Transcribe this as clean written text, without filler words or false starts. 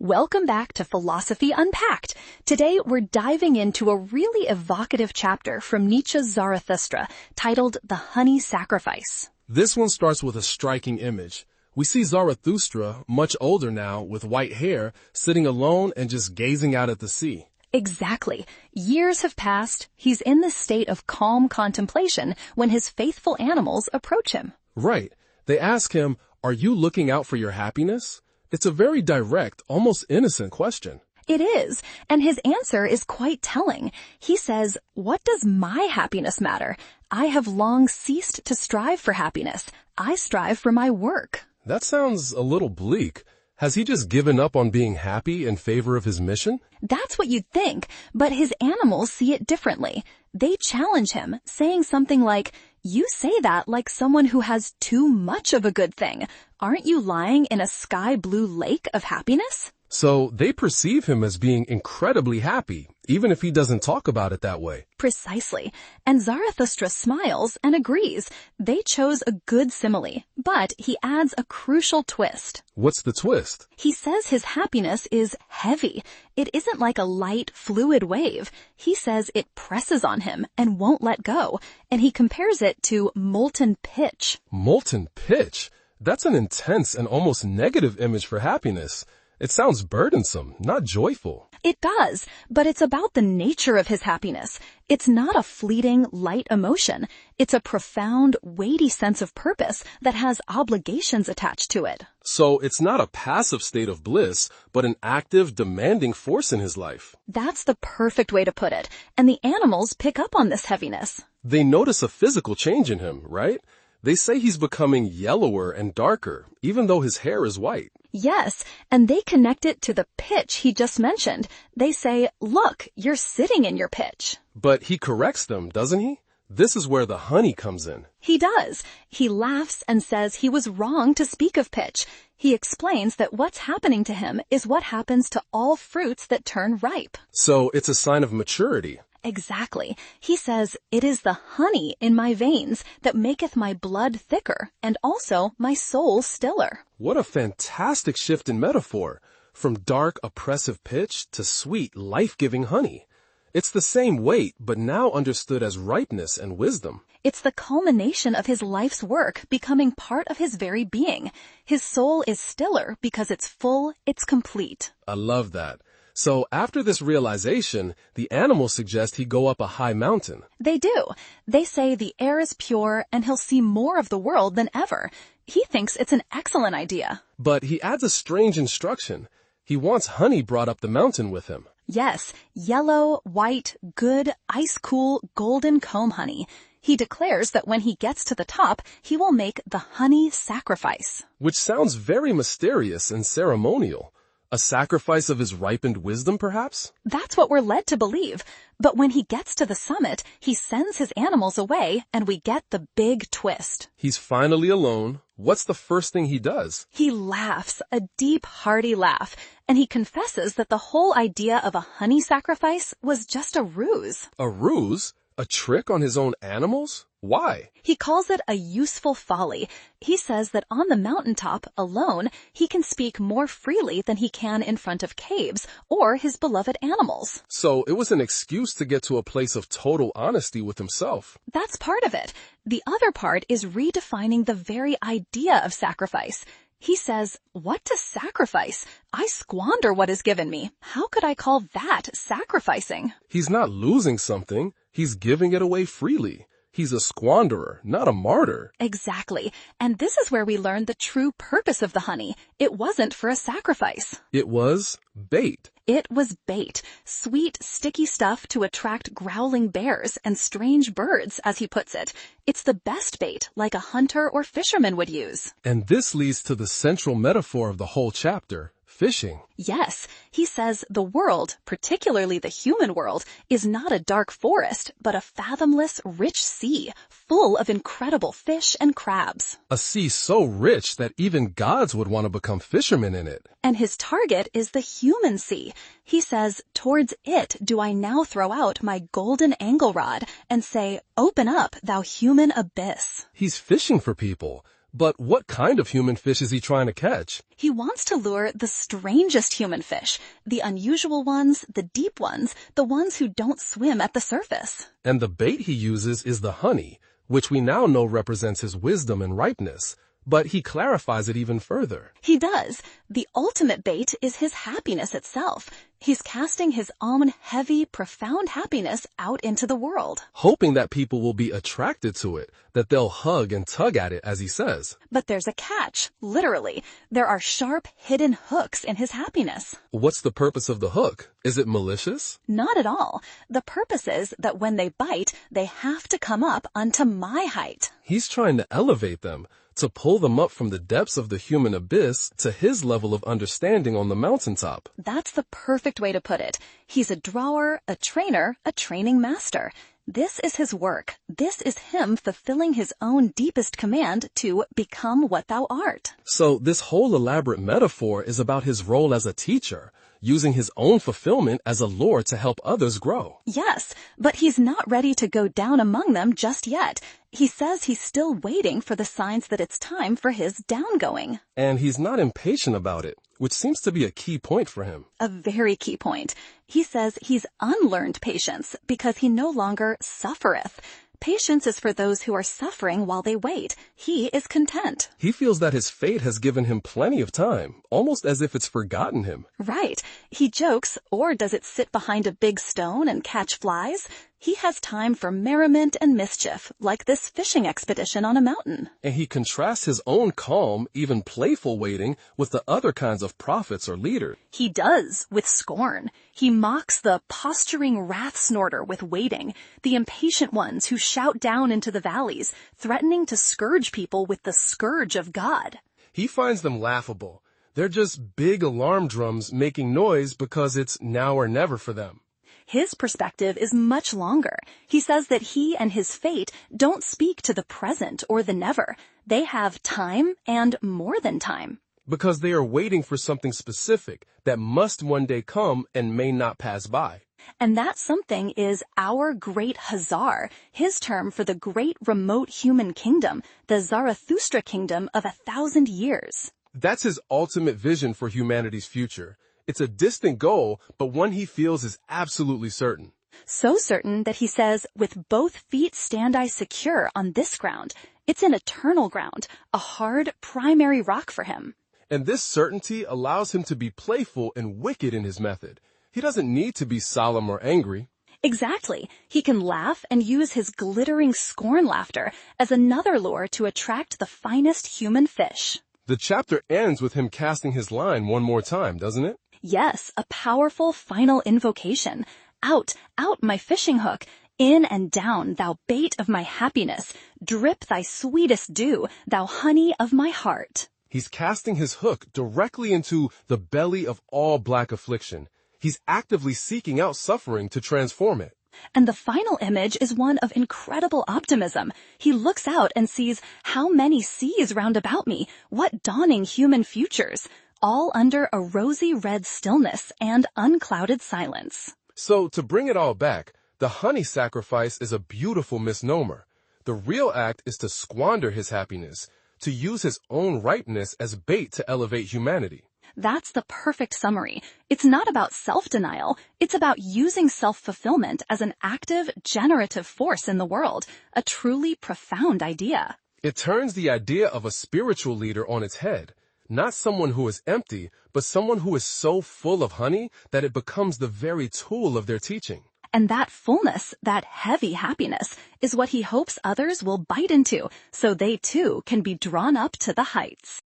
Welcome back to Philosophy Unpacked. Today we're diving into a really evocative chapter from Nietzsche's Zarathustra titled The Honey Sacrifice. This one starts with a striking image. We see Zarathustra, much older now, with white hair, sitting alone and just gazing out at the sea. Exactly. Years have passed. He's in this state of calm contemplation when his faithful animals approach him. Right. They ask him, "Are you looking out for your happiness?" It's a very direct, almost innocent question. It is, and his answer is quite telling. He says, "What does my happiness matter? I have long ceased to strive for happiness. I strive for my work." That sounds a little bleak. Has he just given up on being happy in favor of his mission? That's what you'd think, but his animals see it differently. They challenge him, saying something like, "You say that like someone who has too much of a good thing. Aren't you lying in a sky-blue lake of happiness?" So they perceive him as being incredibly happy, even if he doesn't talk about it that way. Precisely. And Zarathustra smiles and agrees. They chose a good simile, but he adds a crucial twist. What's the twist? He says his happiness is heavy. It isn't like a light, fluid wave. He says it presses on him and won't let go, and he compares it to molten pitch. Molten pitch? That's an intense and almost negative image for happiness. It sounds burdensome, not joyful. It does, but it's about the nature of his happiness. It's not a fleeting, light emotion. It's a profound, weighty sense of purpose that has obligations attached to it. So it's not a passive state of bliss, but an active, demanding force in his life. That's the perfect way to put it, and the animals pick up on this heaviness. They notice a physical change in him, right? They say he's becoming yellower and darker, even though his hair is white. Yes, and they connect it to the pitch he just mentioned. They say, "Look, you're sitting in your pitch." But he corrects them, doesn't he? This is where the honey comes in. He does. He laughs and says he was wrong to speak of pitch. He explains that what's happening to him is what happens to all fruits that turn ripe. So it's a sign of maturity. Exactly. He says, "It is the honey in my veins that maketh my blood thicker, and also my soul stiller." What a fantastic shift in metaphor, from dark, oppressive pitch to sweet, life-giving honey. It's the same weight, but now understood as ripeness and wisdom. It's the culmination of his life's work becoming part of his very being. His soul is stiller because it's full, it's complete. I love that. So after this realization, the animals suggest he go up a high mountain. They do. They say the air is pure and he'll see more of the world than ever. He thinks it's an excellent idea. But he adds a strange instruction. He wants honey brought up the mountain with him. Yes, yellow, white, good, ice-cool, golden comb honey. He declares that when he gets to the top, he will make the honey sacrifice. Which sounds very mysterious and ceremonial. A sacrifice of his ripened wisdom, perhaps? That's what we're led to believe. But when he gets to the summit, he sends his animals away, and we get the big twist. He's finally alone. What's the first thing he does? He laughs, a deep, hearty laugh, and he confesses that the whole idea of a honey sacrifice was just a ruse. A ruse? A trick on his own animals? Why? He calls it a useful folly. He says that on the mountaintop, alone, he can speak more freely than he can in front of caves or his beloved animals. So it was an excuse to get to a place of total honesty with himself. That's part of it. The other part is redefining the very idea of sacrifice. He says, "What to sacrifice? I squander what is given me. How could I call that sacrificing?" He's not losing something. He's giving it away freely. He's a squanderer, not a martyr. Exactly. And this is where we learn the true purpose of the honey. It wasn't for a sacrifice. It was bait. It was bait, sweet, sticky stuff to attract growling bears and strange birds, as he puts it. It's the best bait, like a hunter or fisherman would use. And this leads to the central metaphor of the whole chapter, fishing. Yes, he says the world, particularly the human world, is not a dark forest, but a fathomless, rich sea, full of incredible fish and crabs. A sea so rich that even gods would want to become fishermen in it. And his target is the human sea. He says, "Towards it do I now throw out my golden angle rod and say, 'Open up, thou human abyss.'" He's fishing for people. But what kind of human fish is he trying to catch? He wants to lure the strangest human fish, the unusual ones, the deep ones, the ones who don't swim at the surface. And the bait he uses is the honey, which we now know represents his wisdom and ripeness. But he clarifies it even further. He does. The ultimate bait is his happiness itself. He's casting his own heavy, profound happiness out into the world, hoping that people will be attracted to it, that they'll hug and tug at it, as he says. But there's a catch, literally. There are sharp, hidden hooks in his happiness. What's the purpose of the hook? Is it malicious? Not at all. The purpose is that when they bite, they have to come up unto my height. He's trying to elevate them, to pull them up from the depths of the human abyss to his level of understanding on the mountaintop. That's the perfect way to put it. He's a drawer, a trainer, a training master. This is his work. This is him fulfilling his own deepest command to become what thou art. So this whole elaborate metaphor is about his role as a teacher, using his own fulfillment as a lure to help others grow. Yes, but he's not ready to go down among them just yet. He says he's still waiting for the signs that it's time for his downgoing. And he's not impatient about it, which seems to be a key point for him. A very key point. He says he's unlearned patience because he no longer suffereth. Patience is for those who are suffering while they wait. He is content. He feels that his fate has given him plenty of time, almost as if it's forgotten him. Right. He jokes, or does it sit behind a big stone and catch flies? He has time for merriment and mischief, like this fishing expedition on a mountain. And he contrasts his own calm, even playful waiting with the other kinds of prophets or leaders. He does, with scorn. He mocks the posturing wrath snorter with waiting, the impatient ones who shout down into the valleys, threatening to scourge people with the scourge of God. He finds them laughable. They're just big alarm drums making noise because it's now or never for them. His perspective is much longer. He says that he and his fate don't speak to the present or the never. They have time and more than time. Because they are waiting for something specific that must one day come and may not pass by. And that something is our great Hazar, his term for the great remote human kingdom, the Zarathustra kingdom of 1,000 years. That's his ultimate vision for humanity's future. It's a distant goal, but one he feels is absolutely certain. So certain that he says, with both feet stand I secure on this ground. It's an eternal ground, a hard primary rock for him. And this certainty allows him to be playful and wicked in his method. He doesn't need to be solemn or angry. Exactly. He can laugh and use his glittering scorn laughter as another lure to attract the finest human fish. The chapter ends with him casting his line one more time, doesn't it? Yes, a powerful final invocation. Out, out my fishing hook. In and down, thou bait of my happiness. Drip thy sweetest dew, thou honey of my heart. He's casting his hook directly into the belly of all black affliction. He's actively seeking out suffering to transform it. And the final image is one of incredible optimism. He looks out and sees how many seas round about me, what dawning human futures, all under a rosy red stillness and unclouded silence. So, to bring it all back, the honey sacrifice is a beautiful misnomer. The real act is to squander his happiness, to use his own ripeness as bait to elevate humanity. That's the perfect summary. It's not about self-denial. It's about using self-fulfillment as an active, generative force in the world, a truly profound idea. It turns the idea of a spiritual leader on its head. Not someone who is empty, but someone who is so full of honey that it becomes the very tool of their teaching. And that fullness, that heavy happiness, is what he hopes others will bite into, so they too can be drawn up to the heights.